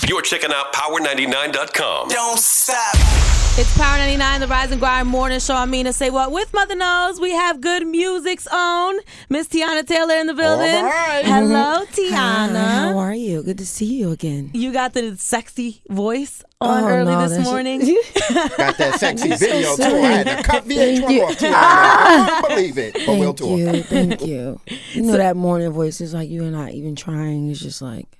You're checking out Power99.com. Don't stop. It's Power 99, the Rise and Grind Morning Show. I'm Mina, Say What with Mother Knows. We have good music's own Miss Teyana Taylor in the building. All right. Hello, Teyana. Hi, how are you? Good to see you again. You got the sexy voice on early this morning. Got that sexy video too. I had to cut VH1 off too. I couldn't believe it. But we'll talk. Thank you. You know that morning voice is like you're not even trying. It's just like,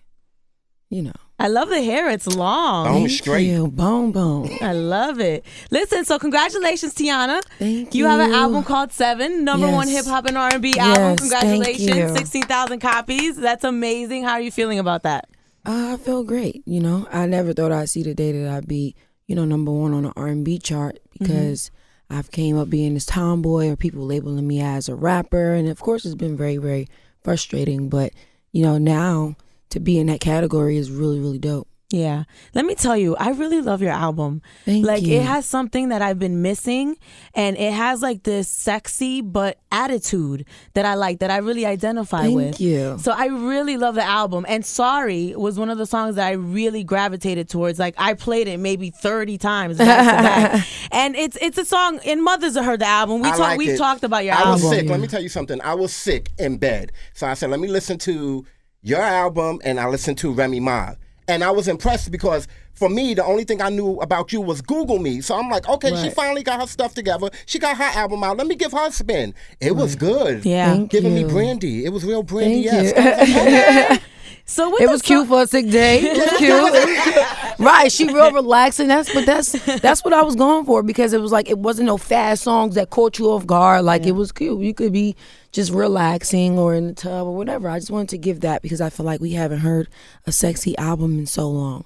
you know. I love the hair. It's long. Bone straight. You. Bone. I love it. Listen, so congratulations, Teyana. Thank you. You have an album called 7, number one hip hop and R&B album. Congratulations. Thank you. 16,000 copies. That's amazing. How are you feeling about that? I feel great. You know, I never thought I'd see the day that I'd be, you know, number one on the R&B chart because I've came up being this tomboy or people labeling me as a rapper. And of course, it's been very, very frustrating. But, you know, now to be in that category is really, really dope. Yeah. Let me tell you, I really love your album. Thank you. It has something that I've been missing, and it has like this sexy but attitude that I like, that I really identify with. Thank you. So I really love the album. And Sorry was one of the songs that I really gravitated towards. Like, I played it maybe 30 times back to back. And it's a song, and Mothers have heard the album. We've talked about your album. I was sick. Let me tell you something. I was sick in bed. So I said, let me listen to your album, and I listened to Remy Ma. And I was impressed because for me, the only thing I knew about you was Google Me. So I'm like, okay, she finally got her stuff together. She got her album out. Let me give her a spin. It was good. Yeah. Giving me Brandy. It was real Brandy-esque. So it was cute for a sick day. It was cute. Right, she real relaxing. That's what I was going for, because it was like, it wasn't no fast songs that caught you off guard. Like, it was cute. You could be just relaxing or in the tub or whatever. I just wanted to give that because I feel like we haven't heard a sexy album in so long.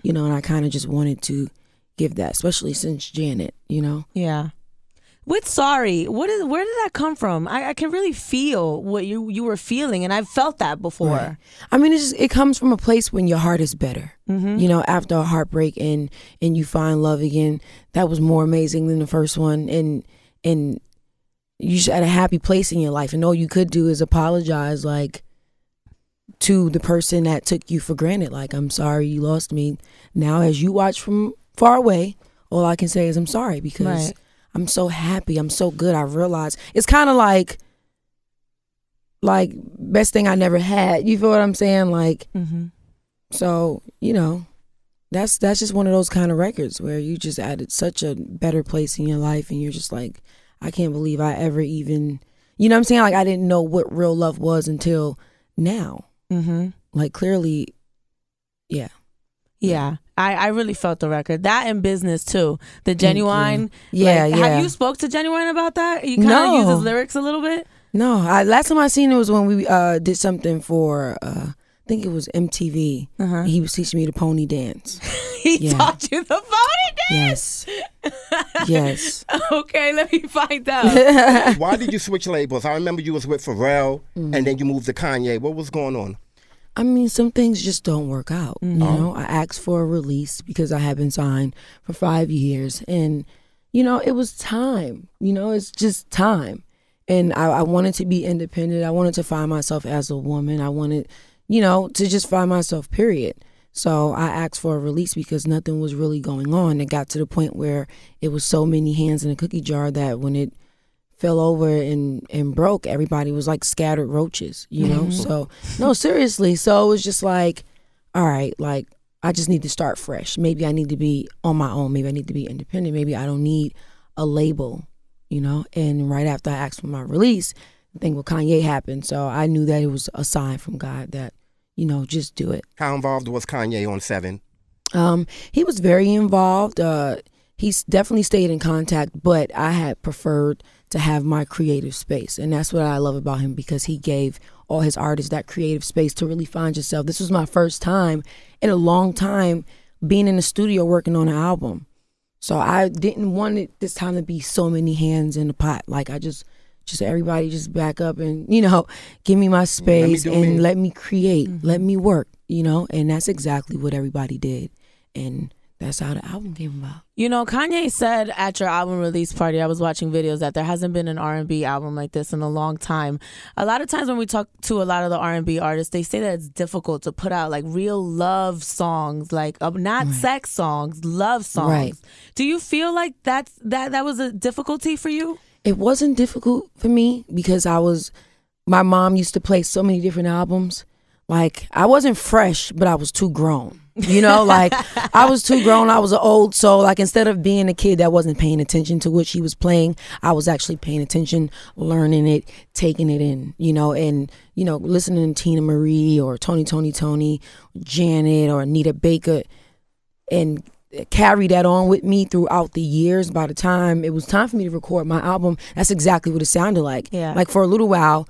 You know, and I kind of just wanted to give that, especially since Janet, you know? Yeah. With Sorry, where did that come from? I can really feel what you were feeling, and I've felt that before. Right. I mean, it comes from a place when your heart is better. You know, after a heartbreak and you find love again, that was more amazing than the first one. And you just at a happy place in your life, and all you could do is apologize, like, to the person that took you for granted. Like, I'm sorry you lost me. Now, as you watch from far away, all I can say is I'm sorry, because I'm so happy. I'm so good. I realize it's kind of like best thing I never had. You feel what I'm saying? Like, so, you know, that's just one of those kind of records where you just added such a better place in your life, and you're just like, I can't believe I ever even, you know what I'm saying? Like, I didn't know what real love was until now. Like, clearly, yeah. Yeah, I really felt the record. That and Business too. The Genuine. Yeah. Have you spoke to Genuine about that? You kind of use his lyrics a little bit? No. Last time I seen it was when we did something for, I think it was MTV. He was teaching me the pony dance. He taught you the pony dance? Yes. Okay, let me find out. Why did you switch labels? I remember you was with Pharrell, and then you moved to Kanye. What was going on? I mean, some things just don't work out. You know, I asked for a release because I had been signed for 5 years. And, you know, it was time. You know, it's just time. And I wanted to be independent. I wanted to find myself as a woman. I wanted, you know, to just find myself, period. So I asked for a release because nothing was really going on. It got to the point where it was so many hands in a cookie jar that when it fell over and broke, everybody was like scattered roaches, you know? So, no, seriously. So it was just like, all right, like, I just need to start fresh. Maybe I need to be on my own. Maybe I need to be independent. Maybe I don't need a label, you know? And right after I asked for my release, the thing with Kanye happened. So I knew that it was a sign from God that, you know, just do it. How involved was Kanye on 7? He was very involved. He's definitely stayed in contact, but I had preferred to have my creative space. And that's what I love about him, because he gave all his artists that creative space to really find yourself. This was my first time in a long time being in the studio working on an album. So I didn't want it this time to be so many hands in the pot. Like, I just everybody just back up and, you know, give me my space let me create, let me work, you know, and that's exactly what everybody did. And that's how the album came about. You know, Kanye said at your album release party, I was watching videos, that there hasn't been an R&B album like this in a long time. A lot of times when we talk to a lot of the R&B artists, they say that it's difficult to put out like real love songs, like not sex songs, love songs. Right. Do you feel like that was a difficulty for you? It wasn't difficult for me because my mom used to play so many different albums. Like, I wasn't fresh, but I was too grown. You know, like, I was too grown. I was an old soul. Like, instead of being a kid that wasn't paying attention to what she was playing, I was actually paying attention, learning it, taking it in, you know, and, you know, listening to Tina Marie or Tony, Janet or Anita Baker, and carry that on with me throughout the years. By the time it was time for me to record my album, that's exactly what it sounded like. Yeah. Like, for a little while,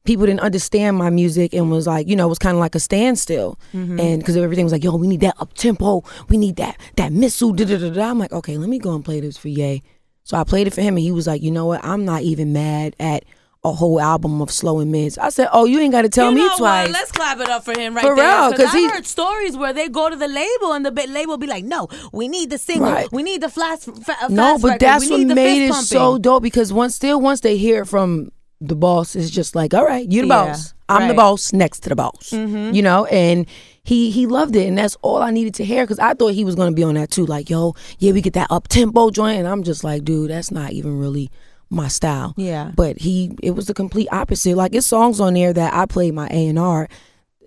people didn't understand my music and was like, you know, it was kind of like a standstill. And because everything was like, yo, we need that up tempo, we need that missile, da-da-da-da. I'm like, okay, let me go and play this for Ye. So I played it for him, and he was like, you know what, I'm not even mad at a whole album of slow and mids. I said, oh, you ain't got to tell me twice. Let's clap it up for him right for there. real, because I heard stories where they go to the label and the label be like, no, we need the single, right. we need the fast no, but record. that's we what made it so dope, because once they hear it from the boss, it's just like, all right, you the boss, I'm the boss next to the boss, you know. And he loved it, and that's all I needed to hear, because I thought he was going to be on that too, like, yo, yeah, we get that up tempo joint, and I'm just like, dude, that's not even really my style. Yeah. But it was the complete opposite. Like, it's songs on there that I played my A&R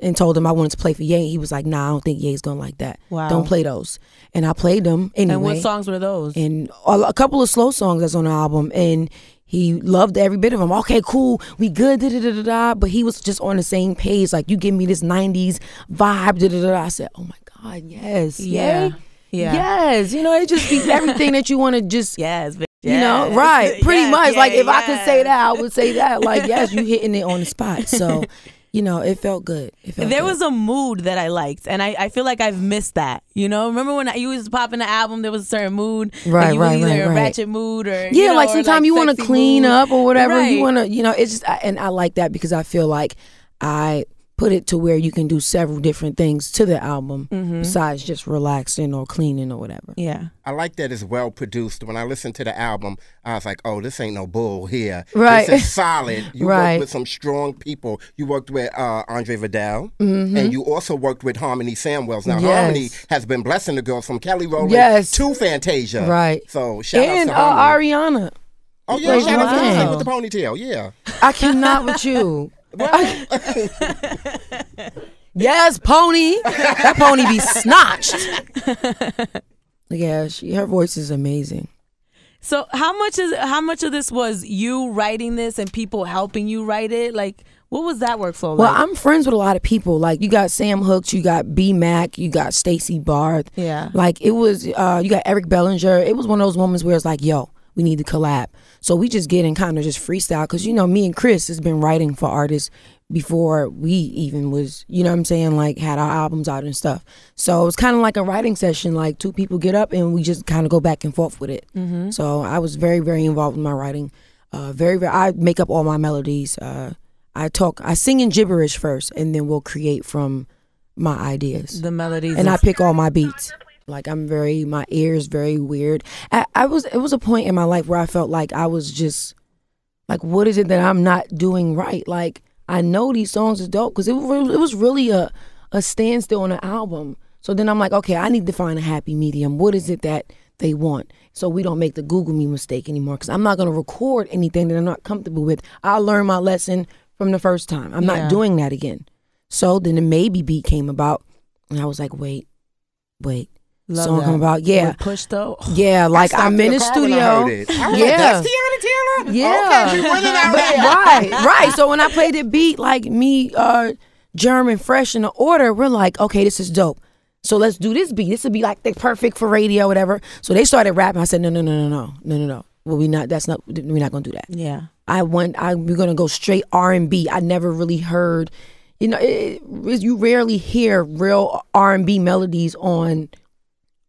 and told him I wanted to play for Ye. He was like, nah, I don't think Ye's gonna like that. Wow. Don't play those. And I played them anyway. And what songs were those? And a couple of slow songs that's on the album, and he loved every bit of them. Okay, cool, we good, da-da-da-da-da. But he was just on the same page, like, you give me this 90s vibe, da-da-da-da. I said, oh my God, yes. Yeah. Yeah. Yes. You know, it just be everything that you want to just, yes, bitch. you know, right, pretty much. Like, if I could say that, I would say that. Like, yes, you hitting it on the spot. So, you know, it felt good. There was a mood that I liked, and I feel like I've missed that. You know, remember when you used to pop in the album, there was a certain mood. Right, like you right, was either right, a right. ratchet mood or yeah, like sometimes like you want to clean mood. up or whatever. Right. You want to, you know, it's just, and I like that because I feel like I put it to where you can do several different things to the album besides just relaxing or cleaning or whatever. Yeah. I like that it's well produced. When I listened to the album, I was like, oh, this ain't no bull here. Right. This is solid. You Right. worked with some strong people. You worked with Andre Vidal, and you also worked with Harmony Samuels. Now, Yes. Harmony has been blessing the girls from Kelly Rowland Yes. to Fantasia. Right. So shout And out to Harmony. Ariana. Oh, yeah, shout out to Wow. Harmony with the ponytail, yeah. I cannot with you. Yes, pony. That pony be snatched. Yeah, her voice is amazing. So how much of this was you writing this and people helping you write it? Like, what was that workflow like? Well, I'm friends with a lot of people. Like, you got Sam Hooks, you got B Mac, you got Stacey Barth. Yeah. Like, it was, you got Eric Bellinger. It was one of those moments where it's like, yo, we need to collab. So we just get in kind of just freestyle, because, you know, me and Chris has been writing for artists before we even was, you know what I'm saying, like, had our albums out and stuff. So it was kind of like a writing session, like two people get up and we just kind of go back and forth with it. So I was very, very involved in my writing. I make up all my melodies. I sing in gibberish first, and then we'll create from my ideas. The melodies. And I pick all my beats. Like, my ear's very weird. It was a point in my life where I felt like I was just, like, what is it that I'm not doing right? Like, I know these songs is dope, because it was really a standstill on the album. So then I'm like, okay, I need to find a happy medium. What is it that they want? So we don't make the Google me mistake anymore, because I'm not going to record anything that I'm not comfortable with. I learned my lesson from the first time. I'm not doing that again. So then the Maybe beat came about, and I was like, wait. Love song that. come about, yeah. With Push though. Yeah, like, I'm in the studio. I was like, that's Teyana Taylor? Yeah. Okay, we winning out there. Right. So when I played the beat, like, me, Germ and Fresh in the order, we're like, okay, this is dope. So let's do this beat. This would be like the perfect for radio, whatever. So they started rapping. I said, no. Well, we're not gonna do that. Yeah. We're gonna go straight R&B. I never really heard, you know, you rarely hear real R&B melodies on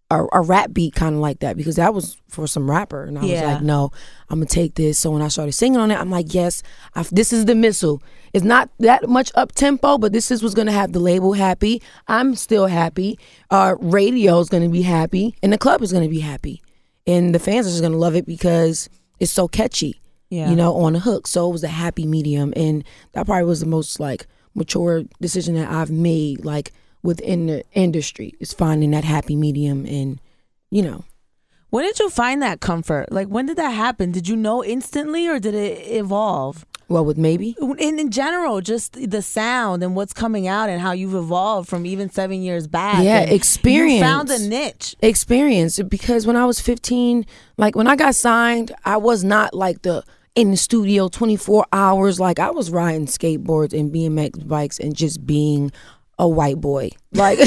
a rap beat kind of like that, because that was for some rapper, and I was like, no, I'm gonna take this. So when I started singing on it, I'm like, yes, this is the missile. It's not that much up tempo, but this is what's gonna have the label happy. I'm still happy. Radio's gonna be happy, and the club is gonna be happy, and the fans are just gonna love it because it's so catchy, you know, on the hook. So it was a happy medium, and that probably was the most like mature decision that I've made, like, within the industry, is finding that happy medium. And, you know. When did you find that comfort? Like, when did that happen? Did you know instantly, or did it evolve? Well, with Maybe? In general, just the sound and what's coming out and how you've evolved from even 7 years back. Yeah, experience. You found a niche. Experience. Because when I was 15, like, when I got signed, I was not like in the studio 24 hours. Like, I was riding skateboards and BMX bikes and just being a white boy, like,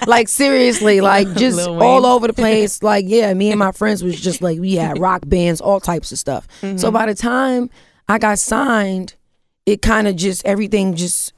like, seriously, like, just all over the place. Like, yeah, me and my friends was just like, we had rock bands, all types of stuff. So by the time I got signed, it kind of just, everything just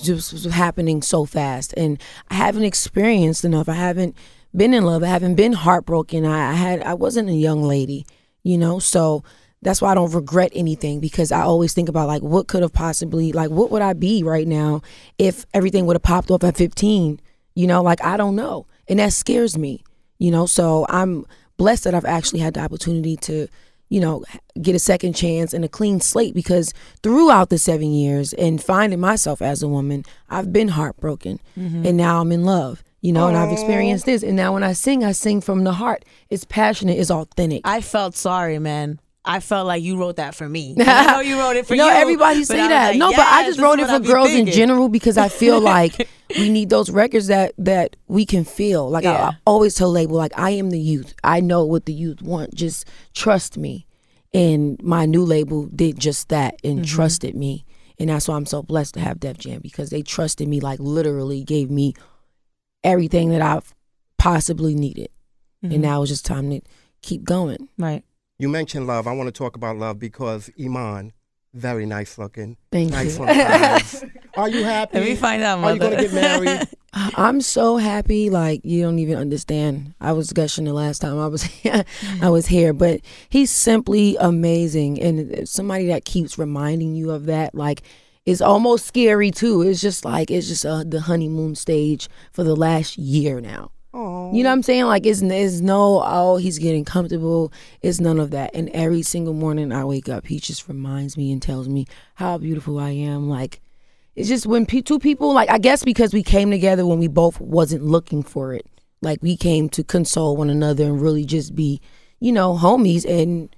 was happening so fast, and I haven't experienced enough. I haven't been in love. I haven't been heartbroken. I wasn't a young lady, you know. So that's why I don't regret anything, because I always think about, like, what could have possibly, like, what would I be right now if everything would have popped off at 15? You know, like, I don't know. And that scares me, you know. So I'm blessed that I've actually had the opportunity to, you know, get a second chance and a clean slate, because throughout the 7 years and finding myself as a woman, I've been heartbroken, and now I'm in love. You know, and I've experienced this. And now when I sing from the heart. It's passionate, it's authentic. I felt sorry, man. I felt like you wrote that for me. I know you wrote it for you. No, everybody say that. Like, no, but I just wrote it for girls in general, because I feel like we need those records that we can feel. Like, I always tell label, like, I am the youth. I know what the youth want. Just trust me. And my new label did just that and trusted me. And that's why I'm so blessed to have Def Jam, because they trusted me, like, literally gave me everything that I've possibly needed. And now it's just time to keep going. Right. You mentioned love. I want to talk about love because Iman, very nice looking. Thank nice you. Eyes. Are you happy? Let me find out, Mother. Are you going to get married? I'm so happy, like, you don't even understand. I was gushing the last time I was here. I was here, but he's simply amazing, and somebody that keeps reminding you of that, like, is almost scary too. It's just like, the honeymoon stage for the last year now. You know what I'm saying? Like, it's no, oh, he's getting comfortable. It's none of that. And every single morning I wake up, he just reminds me and tells me how beautiful I am. Like, it's just when two people, like, I guess because we came together when we both wasn't looking for it. Like, we came to console one another and really just be, you know, homies. And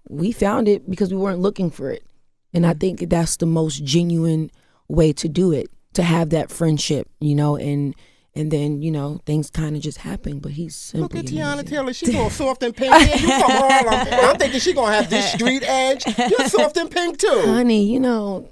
we found it because we weren't looking for it. And I think that's the most genuine way to do it, to have that friendship, you know, and then, you know, things kind of just happen. But he's simply Look at Teyana amazing. Taylor. She going soft and pink. Yeah, you from Harlem. I'm thinking she going to have this street edge. You're soft and pink, too. Honey, you know,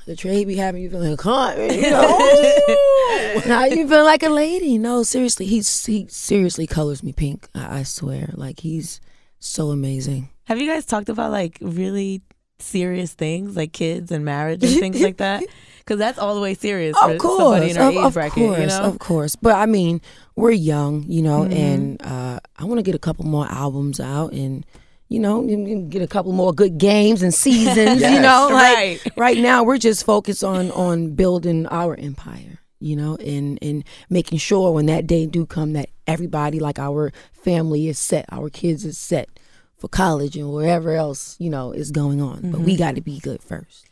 the trade be having you feeling like a cunt, you know. Now you feel like a lady. No, seriously, he seriously colors me pink. I swear. Like, he's so amazing. Have you guys talked about, like, really serious things, like kids and marriage and things like that? Because that's all the way serious for somebody in our age bracket, you know? Of course. But, I mean, we're young, you know, and I want to get a couple more albums out and, you know, get a couple more good games and seasons, you know? Like, right now, we're just focused on building our empire, you know, and making sure when that day do come that everybody, like, our family is set, our kids is set for college and wherever else, you know, is going on. But we got to be good first.